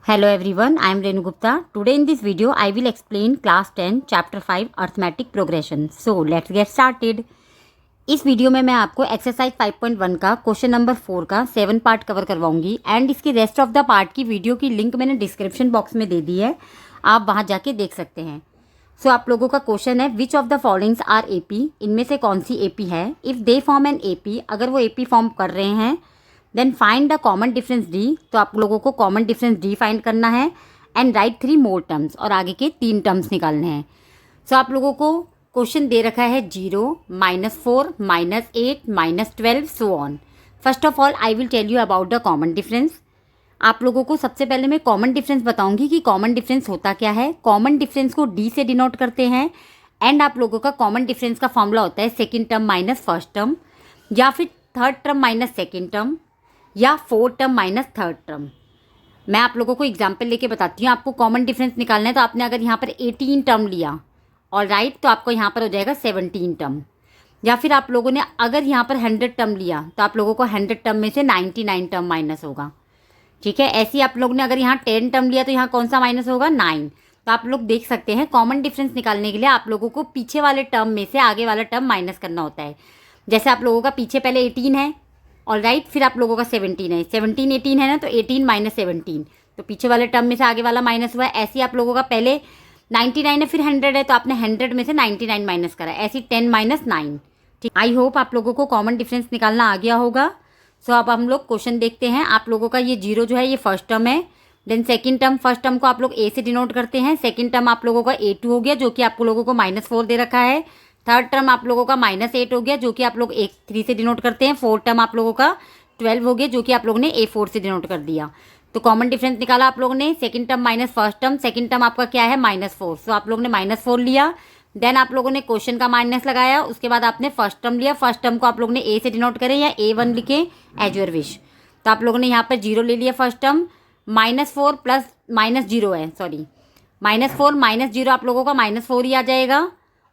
Hello everyone, I am Renu Gupta. Today in this video, I will explain class 10 chapter 5 arithmetic progression. So let's get started. इस video में मैं आपको exercise 5.1 का question number 4 का 7 part cover करवाऊंगी and इसके rest of the part की video की link मैंने डिस्क्रिप्शन बॉक्स में दे दी है, आप वहां जाके देख सकते हैं. सो आप लोगों का क्वेश्चन है which of the followings are AP, इनमें से कौन सी एपी है. If they form an AP, अगर वो एपी फॉर्म कर रहे हैं, then find the common difference D. तो आप लोगों को कॉमन डिफरेंस डी फाइंड करना है एंड राइट 3 मोर टर्म्स, और आगे के 3 टर्म्स निकालने हैं. सो आप लोगों को क्वेश्चन दे रखा है 0, -4, -8, -12 so on. First of all I will tell you about the common difference. आप लोगों को सबसे पहले मैं कॉमन डिफरेंस बताऊंगी कि कॉमन डिफरेंस होता क्या है. कॉमन डिफरेंस को डी से डिनोट करते हैं एंड आप लोगों का कॉमन डिफरेंस का फॉर्मूला होता है second term minus first term, या फिर third term minus second term, या fourth term minus third term. मैं आप लोगों को एग्जाम्पल लेके बताती हूँ. आपको कॉमन डिफरेंस निकालना है तो आपने अगर यहाँ पर 18 टर्म लिया और राइट, तो आपको यहाँ पर हो जाएगा 17 टर्म. या फिर आप लोगों ने अगर यहाँ पर 100 टर्म लिया तो आप लोगों को 100 टर्म में से 99 टर्म माइनस होगा. ठीक है, ऐसे ही आप लोग ने अगर यहाँ 10 टर्म लिया तो यहाँ कौन सा माइनस होगा, 9. तो आप लोग देख सकते हैं कॉमन डिफरेंस निकालने के लिए आप लोगों को पीछे वाले टर्म में से आगे वाला टर्म माइनस करना होता है. जैसे आप लोगों का पीछे पहले 18 है और राइट, फिर आप लोगों का 17 है. 17 18 है ना, तो 18 माइनस 17, तो पीछे वाले टर्म में से आगे वाला माइनस हुआ है. ऐसे ही आप लोगों का पहले 99 है फिर 100 है, तो आपने 100 में से 99 माइनस करा. ऐसे 10 माइनस 9. ठीक, आई होप आप लोगों को कॉमन डिफरेंस निकालना आ गया होगा. सो अब हम लोग क्वेश्चन देखते हैं. आप लोगों का ये 0 जो है ये फर्स्ट टर्म है. Then second term, first term को आप लोग ए से डिनोट करते हैं. सेकंड टर्म आप लोगों का A2 हो गया जो कि आप लोगों को -4 दे रखा है. थर्ड टर्म आप लोगों का -8 हो गया जो कि आप लोग A3 से डिनोट करते हैं. फोर्थ टर्म आप लोगों का 12 हो गया जो कि आप लोगों ने A4 से डिनोट कर दिया. तो कॉमन डिफरेंस निकाला आप लोगों ने. Second term minus first term, second term आपका क्या है -4, सो आप लोगों ने -4 लिया. देन आप लोगों ने क्वेश्चन का माइनस लगाया. उसके बाद आपने फर्स्ट टर्म लिया. फर्स्ट टर्म को आप लोगों ने ए से डिनोट करें या A1 लिखे एज योर विश. तो आप लोगों ने यहाँ पर 0 ले लिया फर्स्ट टर्म. -4 प्लस -0 है, सॉरी -4 -0 आप लोगों का -4 ही आ जाएगा.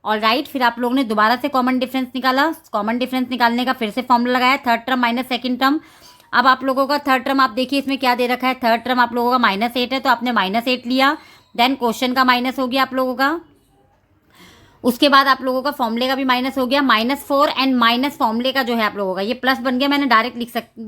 और राइट, फिर आप लोगों ने दोबारा से कॉमन डिफरेंस निकाला. कॉमन डिफरेंस निकालने का फिर से फॉर्मूला लगाया, third term minus second term. अब आप लोगों का थर्ड टर्म आप देखिए इसमें क्या दे रखा है. थर्ड टर्म आप लोगों का -8 है तो आपने -8 लिया. देन क्वेश्चन का माइनस हो गया आप लोगों का. उसके बाद आप लोगों का फॉर्मूले का भी माइनस हो गया. -4 एंड माइनस फॉर्मूले का जो है आप लोगों का ये प्लस बन गया. मैंने डायरेक्ट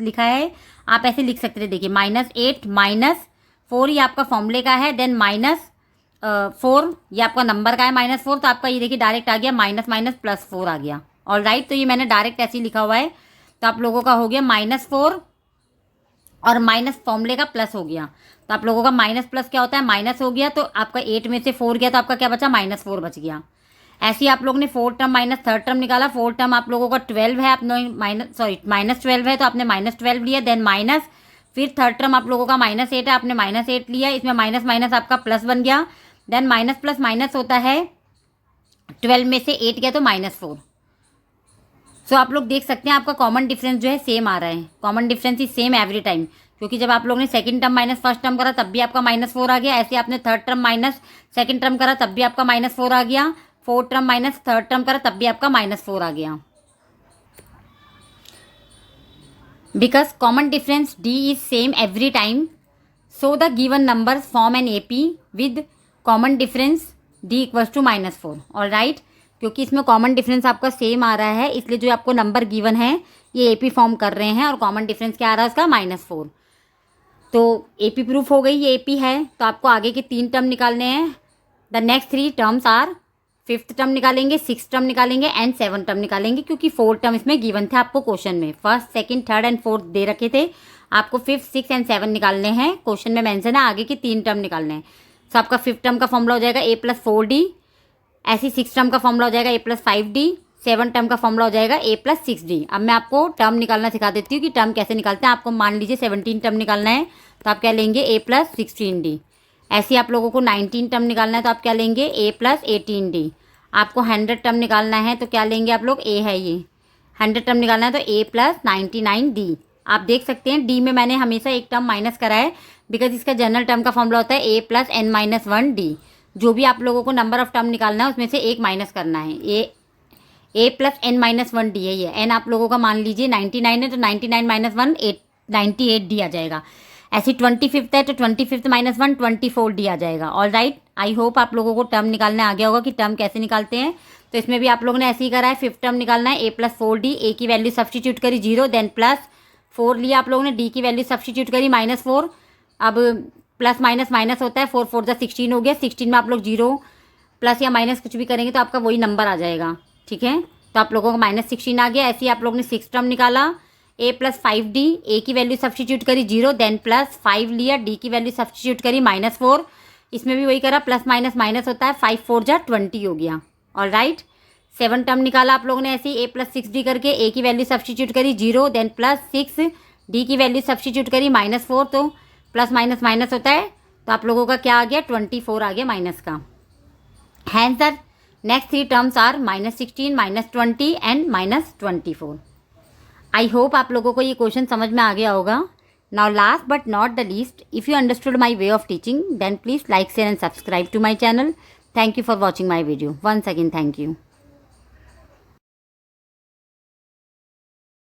लिखा है, आप ऐसे लिख सकते थे. देखिए -8 -4 ये आपका फॉर्मूले का है. देन -4 ये आपका नंबर का है -4, तो आपका ये देखिए डायरेक्ट आ गया -+4 आ गया. और राइट, तो ये मैंने डायरेक्ट ऐसे ही लिखा हुआ है. तो आप लोगों का हो गया -4 और माइनस फॉर्मूले का प्लस हो गया. तो आप लोगों का माइनस प्लस क्या होता है, माइनस हो गया. तो आपका 8 में से 4 गया तो आपका क्या बचा, -4 बच गया. ऐसे ही आप लोगों ने fourth term minus third term निकाला. फोर्थ टर्म आप लोगों का 12 है, आपने -12 है तो आपने -12 लिया. देन माइनस, फिर थर्ड टर्म आप लोगों का -8 है, आपने -8 लिया. इसमें माइनस माइनस आपका प्लस बन गया. देन माइनस प्लस माइनस होता है, 12 में से 8 गया तो -4. सो आप लोग देख सकते हैं आपका कॉमन डिफरेंस जो है सेम आ रहा है. Common difference is same every time, क्योंकि जब आप लोगों ने second term minus first term करा तब भी आपका -4 आ गया. ऐसे आपने third term minus second term करा तब भी आपका -4 आ गया. Fourth term minus third term करा तब भी आपका -4 आ गया. Because common difference D is same every time, so the given number form an AP with common difference D equals to -4. All right, क्योंकि इसमें कॉमन डिफरेंस आपका सेम आ रहा है इसलिए जो आपको नंबर गिवन है ये AP फॉर्म कर रहे हैं. और कॉमन डिफरेंस क्या आ रहा है उसका, -4. तो AP प्रूफ हो गई, ये AP है. तो आपको आगे के 3 टर्म निकालने हैं. The next 3 terms are, fifth term निकालेंगे, सिक्स टर्म निकालेंगे एंड 7 टर्म निकालेंगे, क्योंकि 4 टर्म इसमें गिवन थे आपको क्वेश्चन में. First second third and fourth दे रखे थे. आपको 5 6 एंड 7 निकालने हैं. क्वेश्चन में मेंशन है आगे के 3 टर्म निकालने हैं. तो आपका फिफ्थ टर्म का फॉर्मूला हो जाएगा A+4D. ऐसी 6 टर्म का फॉर्मूला हो जाएगा A+5D. 7 टर्म का फॉर्मूला हो जाएगा A+6D. अब मैं आपको टर्म निकालना सिखा देती हूँ कि टर्म कैसे निकालते हैं. आपको मान लीजिए 17 टर्म निकालना है तो आप क्या लेंगे, A+16D. ऐसे आप लोगों को 19 टर्म निकालना है तो आप क्या लेंगे, A+18D. आपको 100 टर्म निकालना है तो क्या लेंगे आप लोग, A है ये. 100 टर्म निकालना है तो A+99D. आप देख सकते हैं डी में मैंने हमेशा एक टर्म माइनस करा है बिकॉज इसका जनरल टर्म का फॉर्मूला होता है A+n-1D. जो भी आप लोगों को नंबर ऑफ टर्म निकालना है उसमें से एक माइनस करना है. A+n-1D है ये. n आप लोगों का मान लीजिए 99 है तो 99 - 1 98D आ जाएगा. ऐसी 25th है तो 25th माइनस 1 24D आ जाएगा। ऑल राइट, आई होप आप लोगों को टर्म निकालने आ गया होगा कि टर्म कैसे निकालते हैं। तो इसमें भी आप लोगों ने ऐसे ही करा है, 5th टर्म निकालना है, a+4d, a की वैल्यू सब्सटीट्यूट करी 0, देन +4 लिया आप लोगों ने, d की वैल्यू सब्सटीट्यूट करी -4। अब प्लस माइनस माइनस होता है, 4 4 16 हो गया, 16 में आप लोग 0 प्लस या माइनस कुछ भी करेंगे तो आपका वही नंबर आ जाएगा। ठीक है, तो आप लोगों का -16 आ गया। ऐसे ही आप लोगों ने 6th टर्म निकाला, a+5d, a की वैल्यू सब्सटीट्यूट करी 0, देन +5 लिया, d की वैल्यू सब्सटीट्यूट करी -4। इसमें भी वही करा, प्लस माइनस माइनस होता है, 5 4 जा 20 हो गया। ऑल राइट, 7th टर्म निकाला आप लोगों ने ऐसे ही, a+6d करके a की वैल्यू सब्सटीट्यूट करी 0, देन +6, d की वैल्यू सब्सटीट्यूट करी -4, तो प्लस माइनस माइनस होता है, तो आप लोगों का क्या आ गया, 24 आ गया माइनस का। Hence the next 3 terms are -16, -20 and -24। I hope आप लोगों को ये क्वेश्चन समझ में आ गया होगा। Now last but not the least, if you understood my way of teaching then please like share and subscribe to my channel. Thank you for watching my video. Once again thank you.